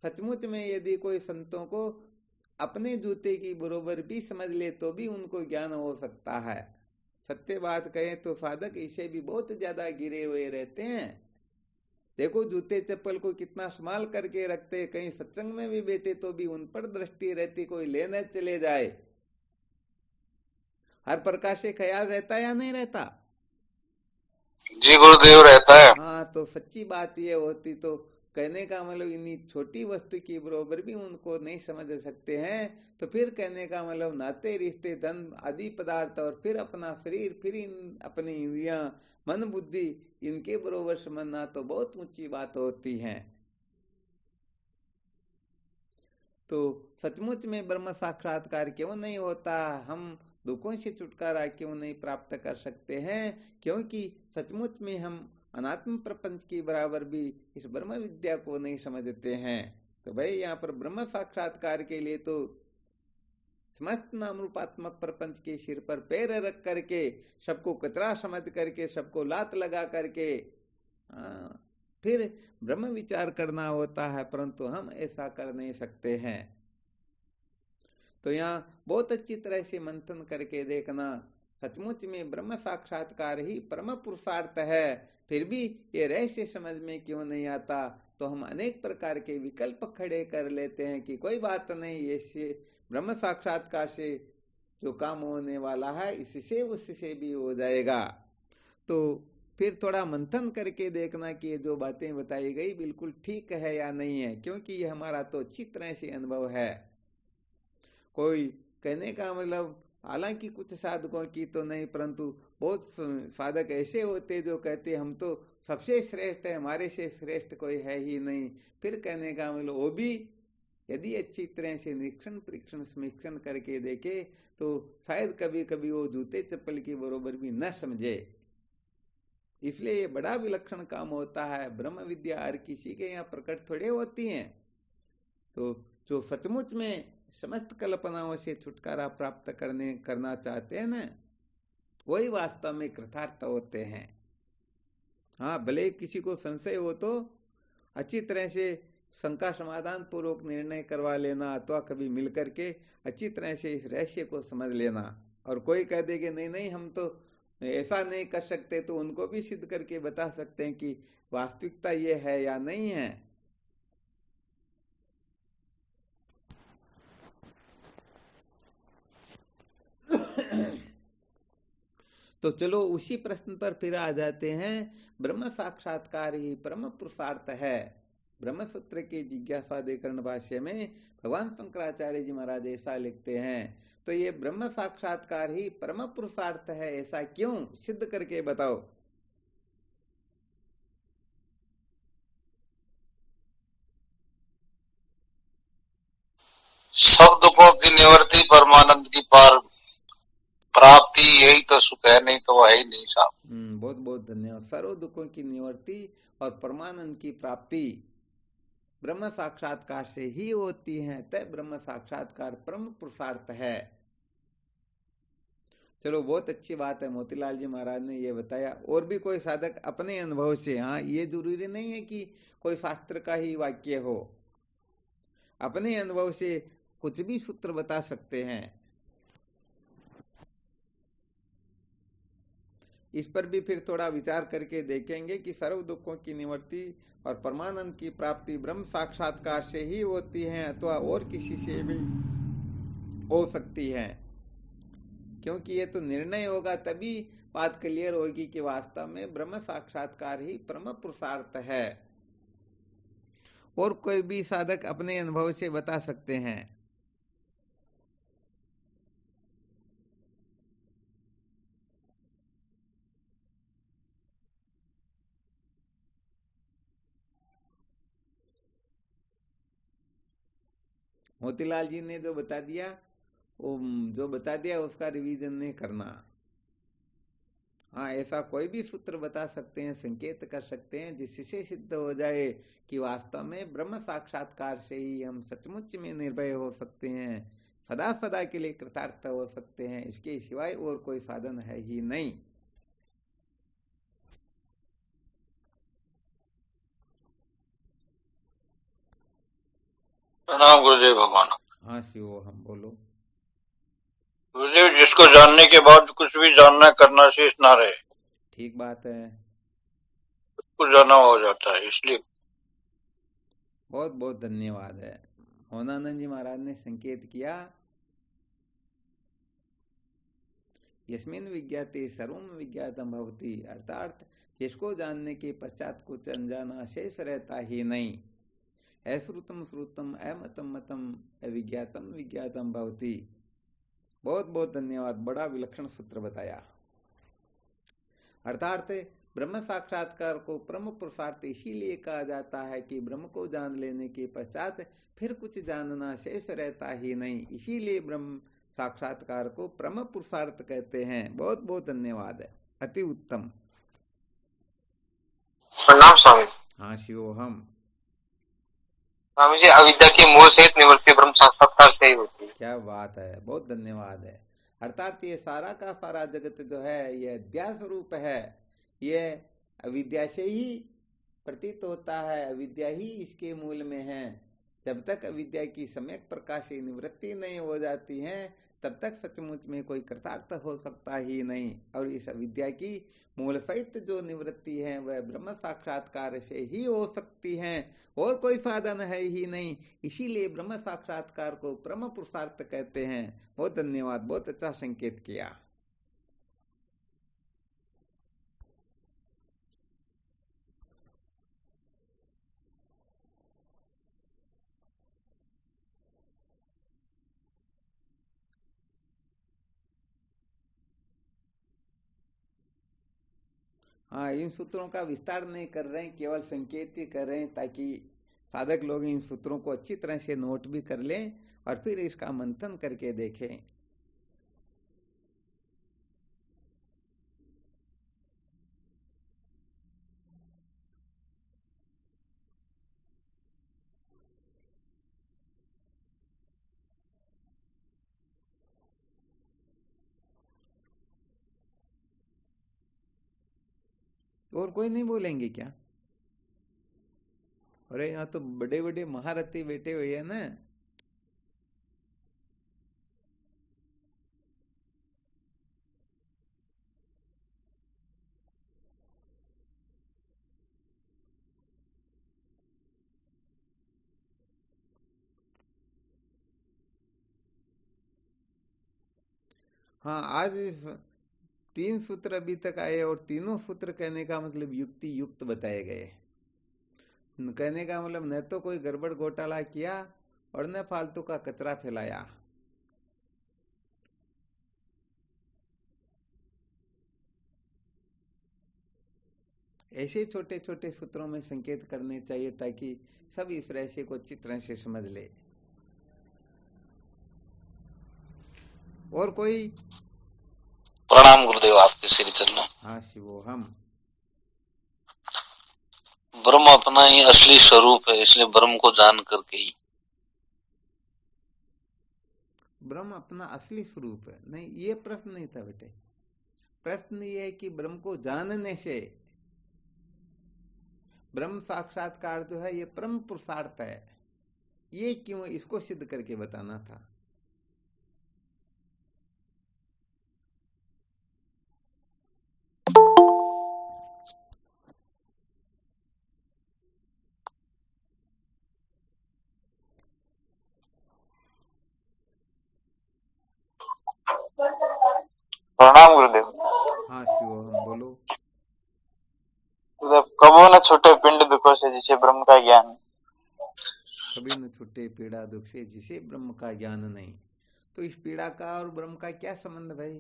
सचमुच में यदि कोई संतों को अपने जूते की बरोबर भी समझ ले तो भी उनको ज्ञान हो सकता है। सत्य बात कहें तो साधक इसे भी बहुत ज्यादा गिरे हुए रहते हैं। देखो जूते चप्पल को कितना संभाल करके रखते, कहीं सत्संग में भी बैठे तो भी उन पर दृष्टि रहती, कोई लेने चले जाए, हर प्रकार से ख्याल रहता या नहीं रहता? जी गुरुदेव, रहता है। हाँ, तो सच्ची बात ये होती तो कहने का मतलब इन्हीं छोटी वस्तु की बरोबर भी उनको नहीं समझ सकते हैं। तो फिर कहने का मतलब नाते, रिश्ते, धन आदि पदार्थ और फिर अपना शरीर, फिर अपनी इंद्रियां, मन, बुद्धि, इनके बरोबर समझना तो बहुत ऊंची बात होती है। तो सचमुच में ब्रह्म साक्षात्कार क्यों नहीं होता? हम दुखों से छुटकारा क्यों नहीं प्राप्त कर सकते हैं? क्योंकि सचमुच में हम अनात्म प्रपंच की बराबर भी इस ब्रह्म विद्या को नहीं समझते हैं। तो भाई यहाँ पर ब्रह्म साक्षात्कार के लिए तो समस्त नाम रूपात्मक प्रपंच के सिर पर पैर रख करके, सबको कतरा समझ करके, सबको लात लगा करके फिर ब्रह्म विचार करना होता है, परंतु हम ऐसा कर नहीं सकते हैं। तो यहाँ बहुत अच्छी तरह से मंथन करके देखना, सचमुच में ब्रह्म साक्षात्कार ही परम पुरुषार्थ है, फिर भी ये रहस्य समझ में क्यों नहीं आता? तो हम अनेक प्रकार के विकल्प खड़े कर लेते हैं कि कोई बात नहीं, ऐसे ब्रह्म साक्षात्कार से जो काम होने वाला है इससे उससे भी हो जाएगा। तो फिर थोड़ा मंथन करके देखना कि ये जो बातें बताई गई बिल्कुल ठीक है या नहीं है, क्योंकि ये हमारा तो अच्छी तरह से अनुभव है। कोई कहने का मतलब हालांकि कुछ साधकों की तो नहीं, परंतु बहुत साधक ऐसे होते जो कहते हम तो सबसे श्रेष्ठ है, हमारे से श्रेष्ठ कोई है ही नहीं। फिर कहने का मतलब वो भी यदि अच्छी तरह से निरीक्षण, परीक्षण, समीक्षण करके देखे तो शायद कभी कभी वो जूते चप्पल की बरोबर भी न समझे। इसलिए ये बड़ा विलक्षण काम होता है। ब्रह्म विद्या हर किसी के यहाँ प्रकट थोड़े होती हैं। तो जो सचमुच में समस्त कल्पनाओं से छुटकारा प्राप्त करना चाहते हैं ना, वही वास्तव में कृतार्थ होते हैं। हाँ, भले किसी को संशय हो तो अच्छी तरह से शंका समाधान पूर्वक निर्णय करवा लेना, अथवा कभी मिल करके अच्छी तरह से इस रहस्य को समझ लेना। और कोई कह दे कि नहीं नहीं हम तो ऐसा नहीं कर सकते, तो उनको भी सिद्ध करके बता सकते हैं कि वास्तविकता ये है या नहीं है। तो चलो उसी प्रश्न पर फिर आ जाते हैं। ब्रह्म साक्षात्कार ही परम पुरुषार्थ है। ब्रह्म सूत्र के जिज्ञासाधिकरण भाष्य में भगवान शंकराचार्य जी महाराज ऐसा लिखते हैं। तो ये ब्रह्म साक्षात्कार ही परम पुरुषार्थ है, ऐसा क्यों? सिद्ध करके बताओ। सब दुखों की निवृत्ति परमानंद की पार प्राप्ति, यही तो सुख है, नहीं तो है ही नहीं साहब। बहुत बहुत धन्यवाद। सर्व दुखों की निवृत्ति और परमानंद की प्राप्ति ब्रह्म साक्षात्कार से ही होती है, तय ब्रह्म साक्षात्कार परम पुरुषार्थ है। चलो, बहुत अच्छी बात है, मोतीलाल जी महाराज ने ये बताया। और भी कोई साधक अपने अनुभव से, हाँ, ये जरूरी नहीं है कि कोई शास्त्र का ही वाक्य हो, अपने अनुभव से कुछ भी सूत्र बता सकते हैं। इस पर भी फिर थोड़ा विचार करके देखेंगे कि सर्व दुखों की निवृत्ति और परमानंद की प्राप्ति ब्रह्म साक्षात्कार से ही होती है अथवा और किसी से भी हो सकती है, क्योंकि ये तो निर्णय होगा तभी बात क्लियर होगी कि वास्तव में ब्रह्म साक्षात्कार ही परम पुरुषार्थ है। और कोई भी साधक अपने अनुभव से बता सकते हैं। मोतीलाल जी ने जो बता दिया, उसका रिवीजन नहीं करना। हाँ, ऐसा कोई भी सूत्र बता सकते हैं, संकेत कर सकते हैं, जिससे सिद्ध हो जाए कि वास्तव में ब्रह्म साक्षात्कार से ही हम सचमुच में निर्भय हो सकते हैं, सदा सदा के लिए कृतार्थ हो सकते हैं। इसके सिवाय और कोई साधन है ही नहीं। प्रणाम गुरुदेव भगवान। हाँ शिव, हम बोलो। गुरुदेव, जिसको जानने के बाद कुछ भी जानना करना शेष ना रहे, ठीक बात है, कुछ जाना हो जाता है, इसलिए बहुत बहुत धन्यवाद है। मोहनानंद जी महाराज ने संकेत किया, यस्मिन् विज्ञाते सर्वं विज्ञातम भवति, अर्थात जिसको जानने के पश्चात कुछ अनजाना शेष रहता ही नहीं। अश्रुतम श्रुतम अमतम मतम अविज्ञातम विज्ञातम भवति। बहुत बहुत धन्यवाद, बड़ा विलक्षण सूत्र बताया। अर्थात ब्रह्म साक्षात्कार को परम पुरुषार्थ इसीलिए कहा जाता है कि ब्रह्म को जान लेने के पश्चात फिर कुछ जानना शेष रहता ही नहीं, इसीलिए ब्रह्म साक्षात्कार को परम पुरुषार्थ कहते हैं। बहुत बहुत धन्यवाद है, अति उत्तम। प्रणाम स्वामी। हाँ शिवोहम। स्वामी जी, अविद्या की मूल सहित निवृत्ति ब्रह्म साक्षात्कार से ही होती है। क्या बात है, बहुत धन्यवाद है। अर्थात ये सारा का सारा जगत जो है ये अविद्या स्वरूप है, ये अविद्या से ही प्रतीत होता है, अविद्या ही इसके मूल में है। जब तक अविद्या की सम्यक प्रकाशी निवृत्ति नहीं हो जाती है, तब तक सचमुच में कोई कृतार्थ हो सकता ही नहीं। और इस अविद्या की मूल सहित जो निवृत्ति है वह ब्रह्म साक्षात्कार से ही हो सकती है, और कोई साधन है ही नहीं। इसीलिए ब्रह्म साक्षात्कार को परम पुरुषार्थ कहते हैं। बहुत धन्यवाद, बहुत अच्छा संकेत किया। हाँ, इन सूत्रों का विस्तार नहीं कर रहे हैं, केवल संकेत ही कर रहे हैं, ताकि साधक लोग इन सूत्रों को अच्छी तरह से नोट भी कर लें और फिर इसका मंथन करके देखें। और कोई नहीं बोलेंगे क्या? अरे यहाँ तो बड़े बड़े महारथी बैठे हुए हैं ना। हाँ, आज 3 सूत्र अभी तक आए और तीनों सूत्र कहने का मतलब युक्ति युक्त बताए गए। कहने का मतलब न तो कोई गड़बड़ घोटाला किया और न फालतू का कचरा फैलाया। ऐसे छोटे छोटे सूत्रों में संकेत करने चाहिए ताकि सब इस रहस्य को अच्छी तरह से समझ ले। और कोई? प्रणाम गुरुदेव, आपके श्री चरणों। हाँ शिवोहम। ब्रह्म अपना ही असली स्वरूप है, इसलिए ब्रह्म को जान करके ही। ब्रह्म अपना असली स्वरूप है? नहीं, ये प्रश्न नहीं था बेटे। प्रश्न ये है कि ब्रह्म को जानने से ब्रह्म साक्षात्कार जो है ये परम पुरुषार्थ है, ये क्यों, इसको सिद्ध करके बताना था। प्रणाम गुरुदेव। हाँ शिवोहम, बोलो। गुरुदेव, कबो न छूटे पिंड दुखों से जिसे ब्रह्म का ज्ञान। कभी न छूटे पीड़ा दुख से जिसे ब्रह्म का ज्ञान नहीं। तो इस पीड़ा का और ब्रह्म का क्या संबंध भाई?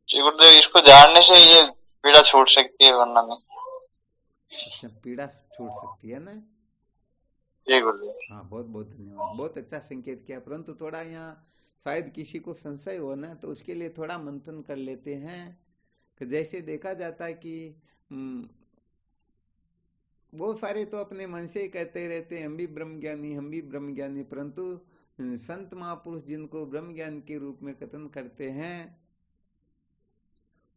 जी गुरुदेव, इसको जानने से ये पीड़ा छूट सकती है, वरना नहीं। अच्छा, पीड़ा छूट सकती है ना? जी गुरुदेव। हाँ, बहुत बहुत धन्यवाद, बहुत अच्छा संकेत किया। परंतु थोड़ा यहाँ शायद किसी को संशय हो ना, तो उसके लिए थोड़ा मंथन कर लेते हैं कि जैसे देखा जाता है कि बहुत सारे तो अपने मन से ही कहते रहते हैं हम भी ब्रह्म ज्ञानी, हम भी ब्रह्म ज्ञानी, परंतु संत महापुरुष जिनको ब्रह्म ज्ञान के रूप में कथन करते हैं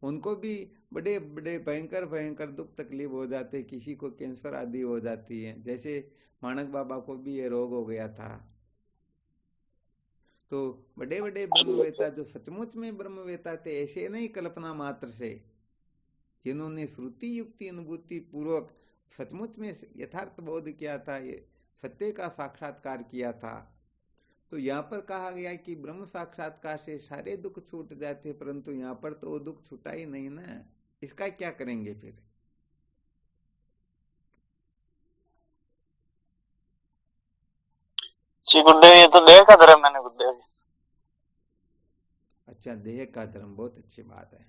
उनको भी बड़े बड़े भयंकर भयंकर दुख तकलीफ हो जाते, किसी को कैंसर आदि हो जाती है। जैसे माणक बाबा को भी ये रोग हो गया था। तो बड़े बड़े ब्रह्मवेता जो सचमुच में ब्रह्मवेता थे, ऐसे नहीं कल्पना मात्र से, जिन्होंने श्रुति युक्ति अनुभूति पूर्वक सचमुच में यथार्थ बोध किया था, ये सत्य का साक्षात्कार किया था। तो यहाँ पर कहा गया कि ब्रह्म साक्षात्कार से सारे दुख छूट जाते, परंतु यहाँ पर तो वो दुख छूटा ही नहीं ना, इसका क्या करेंगे फिर? जी गुरुदेव, ये तो देह का धर्म है ना गुरुदेव। अच्छा, देह का धर्म, बहुत अच्छी बात है।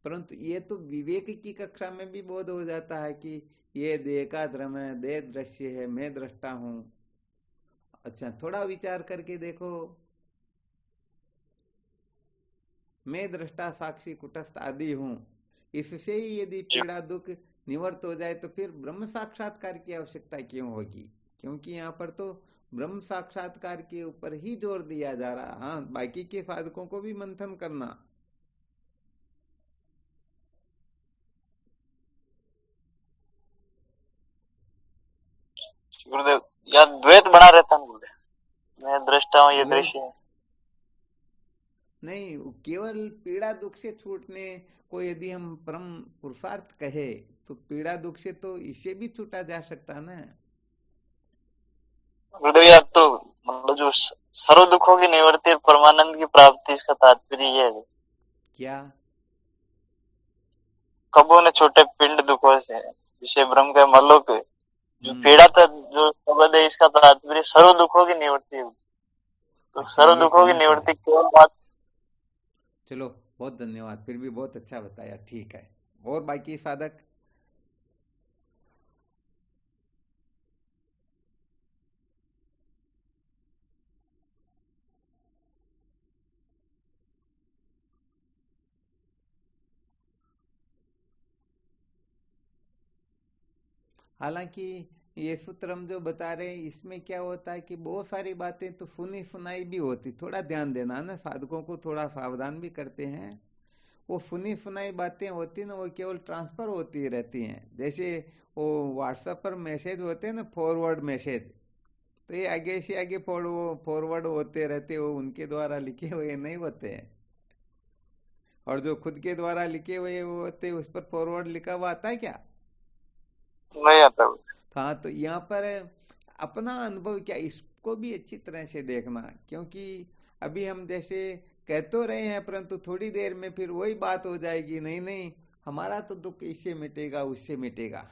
परंतु ये तो विवेक की कक्षा में भी बोध हो जाता है कि ये देह का धर्म है, देह दृश्य है, मैं दृष्टा हूं। अच्छा, थोड़ा विचार करके देखो, मैं दृष्टा साक्षी कुटस्थ आदि हूं, इससे ही यदि पीड़ा दुख निवृत्त हो जाए तो फिर ब्रह्म साक्षात्कार की आवश्यकता क्यों होगी? क्योंकि यहाँ पर तो ब्रह्म साक्षात्कार के ऊपर ही जोर दिया जा रहा। हाँ, बाकी के साधकों को भी मंथन करना। गुरुदेव, या द्वैत बना रहता है गुरुदेव, मैं दृष्टा हूँ, ये दृश्य है। नहीं, केवल पीड़ा दुख से छूटने को यदि हम परम पुरुषार्थ कहे तो पीड़ा दुख से तो इसे भी छूटा जा सकता ना। गुरुदेव, या तो मतलब जो सर्व दुखों की निवृत्ति और परमानंद की प्राप्ति, इसका तात्पर्य ये है क्या? कबो न छोटे पिंड दुखों से जिसे ब्रह्म का मल्लोक, जो पीड़ा था, जो शब्द है, इसका तात्पर्य सर्व दुखों की निवृत्ति है। तो अच्छा, सर्व ये दुखों की कहना निवृत्ति चाहे। केवल बात। चलो, बहुत धन्यवाद, फिर भी बहुत अच्छा बताया, ठीक है। और बाकी साधक? हालांकि ये सूत्र हम जो बता रहे हैं इसमें क्या होता है कि बहुत सारी बातें तो सुनी सुनाई भी होती, थोड़ा ध्यान देना ना, साधकों को थोड़ा सावधान भी करते हैं। वो सुनी सुनाई बातें होती ना, वो केवल ट्रांसफर होती रहती हैं। जैसे वो व्हाट्सएप पर मैसेज होते हैं ना, फॉरवर्ड मैसेज, तो ये आगे से आगे फॉरवर्ड होते रहते, वो उनके द्वारा लिखे हुए नहीं होते हैं। और जो खुद के द्वारा लिखे हुए वो होते, उस पर फॉरवर्ड लिखा हुआ आता है क्या? नहीं आता। हाँ, तो यहाँ पर अपना अनुभव क्या, इसको भी अच्छी तरह से देखना। क्योंकि अभी हम जैसे कह तो रहे हैं, परंतु थोड़ी देर में फिर वही बात हो जाएगी, नहीं नहीं हमारा तो दुख इससे मिटेगा उससे मिटेगा।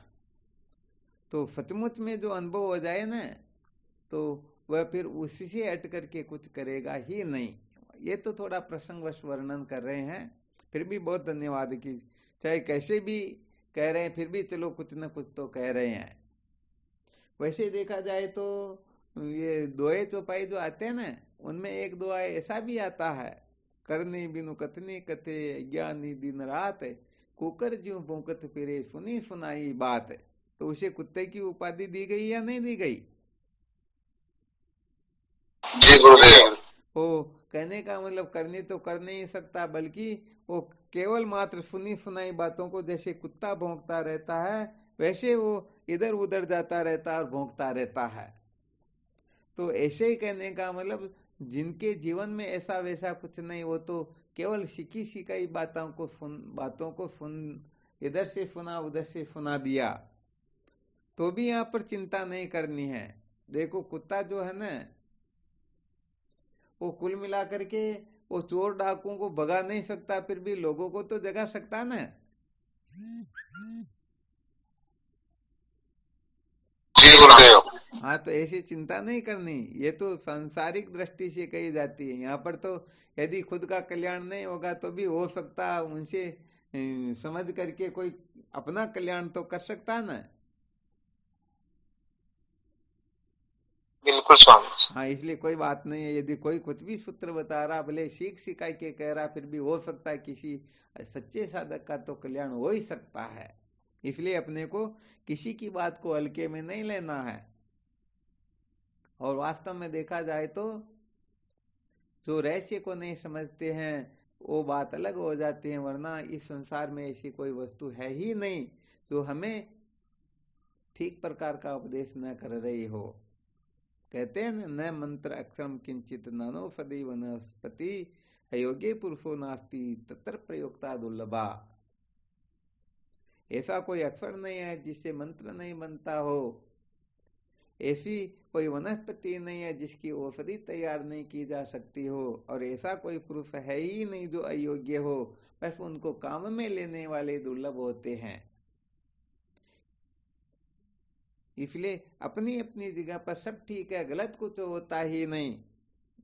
तो सचमुच में जो अनुभव हो जाए ना, तो वह फिर उसी से हट करके कुछ करेगा ही नहीं। ये तो थोड़ा प्रसंगवश वर्णन कर रहे हैं, फिर भी बहुत धन्यवाद कि चाहे कैसे भी कह रहे हैं, फिर भी चलो कुछ न कुछ तो कह रहे हैं। वैसे देखा जाए तो ये दोए चौपाई जो आते हैं ना, उनमें एक दुआ ऐसा भी आता है, करनी बिनु कथनी कथे ज्ञानी दिन रात, कुकर ज्यों भौंकत फिरे सुनी सुनाई बात। तो उसे कुत्ते की उपाधि दी गई या नहीं दी गई? जी गुरुदेव। वो कहने का मतलब करनी तो कर नहीं सकता, बल्कि वो केवल मात्र सुनी सुनाई बातों को जैसे कुत्ता भौंकता रहता है, वैसे वो इधर उधर जाता रहता है और भौंकता रहता है। तो ऐसे ही कहने का मतलब जिनके जीवन में ऐसा वैसा कुछ नहीं, वो तो केवल सीखी सिखाई बातों को सुन, इधर से सुना उधर से सुना दिया, तो भी यहाँ पर चिंता नहीं करनी है। देखो कुत्ता जो है ना, वो कुल मिला करके वो चोर डाकुओं को भगा नहीं सकता, फिर भी लोगों को तो जगा सकता ना। जी गुरुदेव। हाँ, तो ऐसी चिंता नहीं करनी, ये तो सांसारिक दृष्टि से कही जाती है। यहाँ पर तो यदि खुद का कल्याण नहीं होगा तो भी हो सकता उनसे समझ करके कोई अपना कल्याण तो कर सकता ना। बिल्कुल स्वामी। हाँ, इसलिए कोई बात नहीं है, यदि कोई कुछ भी सूत्र बता रहा, भले सीख सिखाई के कह रहा, फिर भी हो सकता है किसी सच्चे साधक का तो कल्याण हो ही सकता है। इसलिए अपने को किसी की बात को हल्के में नहीं लेना है। और वास्तव में देखा जाए तो जो रहस्य को नहीं समझते हैं वो बात अलग हो जाती है, वरना इस संसार में ऐसी कोई वस्तु है ही नहीं जो हमें ठीक प्रकार का उपदेश न कर रही हो। कहते हैं न मंत्र अक्षरम किंचित नानो सदैव वनस्पति, अयोग्य पुरुषो नास्ति तत्र प्रयोक्ता दुर्लभा। ऐसा कोई अक्षर नहीं है जिससे मंत्र नहीं बनता हो, ऐसी कोई वनस्पति नहीं है जिसकी औषधि तैयार नहीं की जा सकती हो, और ऐसा कोई पुरुष है ही नहीं जो अयोग्य हो, बस उनको काम में लेने वाले दुर्लभ होते हैं। इसलिए अपनी अपनी जगह पर सब ठीक है, गलत कुछ होता ही नहीं।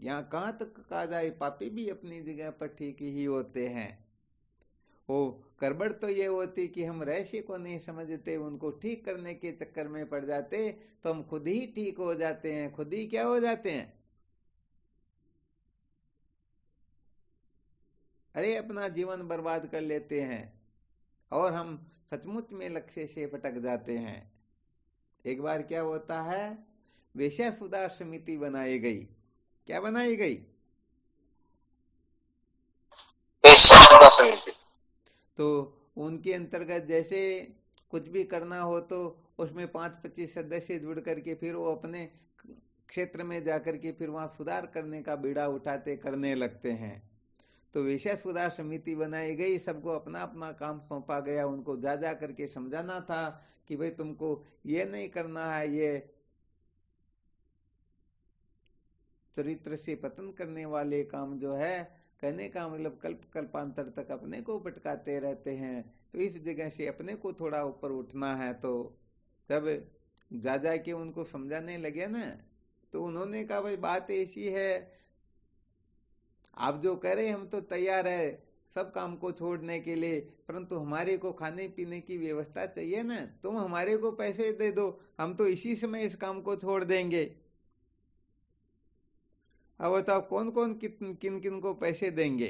यहाँ कहाँ तक कहा जाए, पापी भी अपनी जगह पर ठीक ही होते हैं। वो गड़बड़ तो ये होती कि हम रहस्य को नहीं समझते, उनको ठीक करने के चक्कर में पड़ जाते, तो हम खुद ही ठीक हो जाते हैं। खुद ही क्या हो जाते हैं? अरे अपना जीवन बर्बाद कर लेते हैं, और हम सचमुच में लक्ष्य से भटक जाते हैं। एक बार क्या होता है, वेश्या सुधार समिति बनाई गई। क्या बनाई गई? तो उनके अंतर्गत जैसे कुछ भी करना हो तो उसमें 5-25 सदस्य जुड़ करके फिर वो अपने क्षेत्र में जाकर के फिर वहां सुधार करने का बीड़ा उठाते करने लगते हैं। तो विषय सुधार समिति बनाई गई, सबको अपना अपना काम सौंपा गया। उनको जा करके समझाना था कि भाई तुमको ये नहीं करना है, ये चरित्र से पतन करने वाले काम जो है, कहने का मतलब कल्प कल्पांतर तक अपने को भटकाते रहते हैं, तो इस जगह से अपने को थोड़ा ऊपर उठना है। तो जब जा के उनको समझाने लगे ना, तो उन्होंने कहा भाई बात ऐसी है, आप जो कह रहे हम तो तैयार है सब काम को छोड़ने के लिए, परंतु हमारे को खाने पीने की व्यवस्था चाहिए ना, तुम हमारे को पैसे दे दो, हम तो इसी समय इस काम को छोड़ देंगे। अब बताओ कौन कौन किन किन को पैसे देंगे?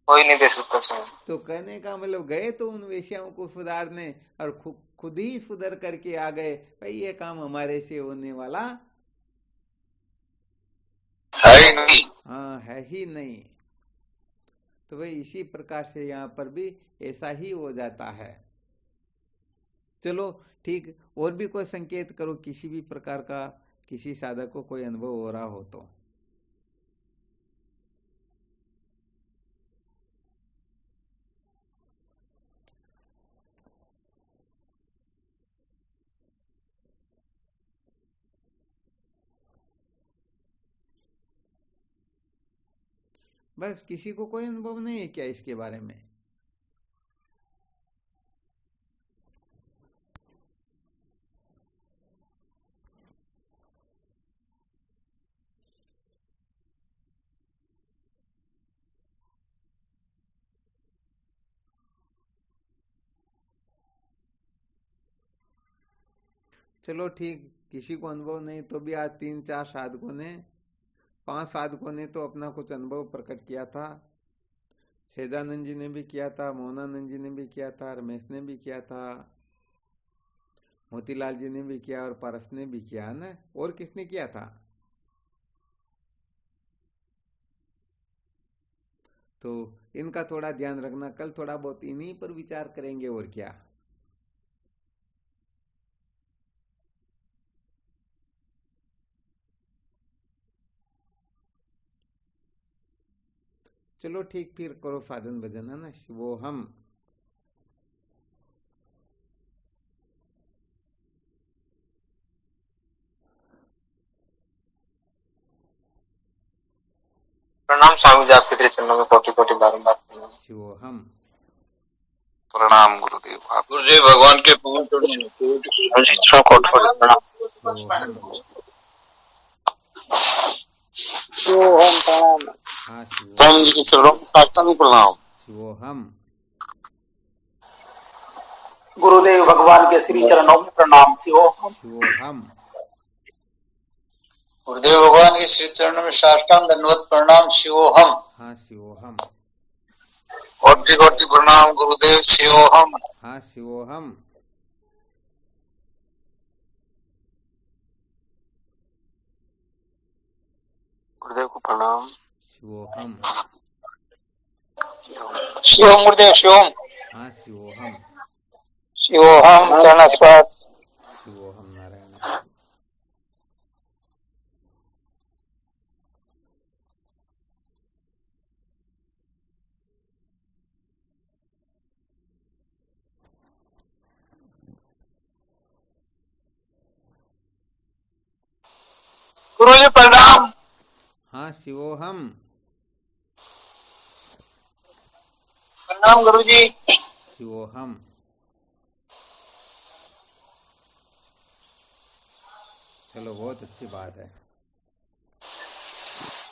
कोई नहीं दे सकता स्वामी। तो कहने का मतलब गए तो उन वेश्याओं को सुधारने, और खुद ही सुधर करके आ गए, भाई ये काम हमारे से होने वाला है ही नहीं। हाँ, है ही नहीं। तो भाई इसी प्रकार से यहाँ पर भी ऐसा ही हो जाता है। चलो ठीक, और भी कोई संकेत करो किसी भी प्रकार का, किसी साधक को कोई अनुभव हो रहा हो तो। बस किसी को कोई अनुभव नहीं है क्या इसके बारे में? चलो ठीक, किसी को अनुभव नहीं तो भी आज 3-4 साधकों ने, 5 साधकों ने तो अपना कुछ अनुभव प्रकट किया था। सेदानंद जी ने भी किया था, मोहनानंद जी ने भी किया था, रमेश ने भी किया था, मोतीलाल जी ने भी किया और पारस ने भी किया ना। और किसने किया था? तो इनका थोड़ा ध्यान रखना। कल थोड़ा बहुत इन्हीं पर विचार करेंगे और क्या। चलो ठीक, फिर करो साधन भजन, है ना। शिवोहम। प्रणाम स्वामी जी, आपके तेरे चरणों में कोटि कोटि बारंबार प्रणाम। शिवोहम। प्रणाम गुरुदेव। आप गुरुदेव भगवान के पूर्ण चरणों में कोटि कोटि कोटि प्रणाम। शिवोहम। शिवोहम प्रणाम। हाँ शिवोहम। स्वामी जी के चरणों में साष्टांग प्रणाम। शिवोहम। गुरुदेव भगवान के श्री चरणों में प्रणाम। शिवोहम। शिवोहम। गुरुदेव भगवान के श्री चरणों में साष्टांग दंडवत प्रणाम। शिवोहम। हाँ शिवोहम। कोटि कोटि प्रणाम गुरुदेव। शिवोहम। हाँ शिवोहम। गुरुदेव को प्रणाम। शिवोहम। शिवोहम गुरुदेव। शिवोहम। हाँ शिवोहम। शिवोहम चरण स्पर्श। शिवोहम नारायण। गुरुजी प्रणाम। हाँ शिवोहम। प्रणाम गुरुजी। शिवोहम। चलो बहुत अच्छी बात है।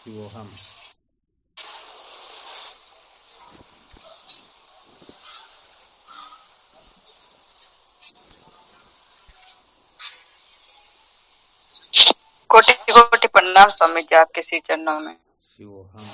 शिवोहम। कोटि कोटि प्रणाम स्वामी जी, आपके श्री चरणों में। शिवोहम।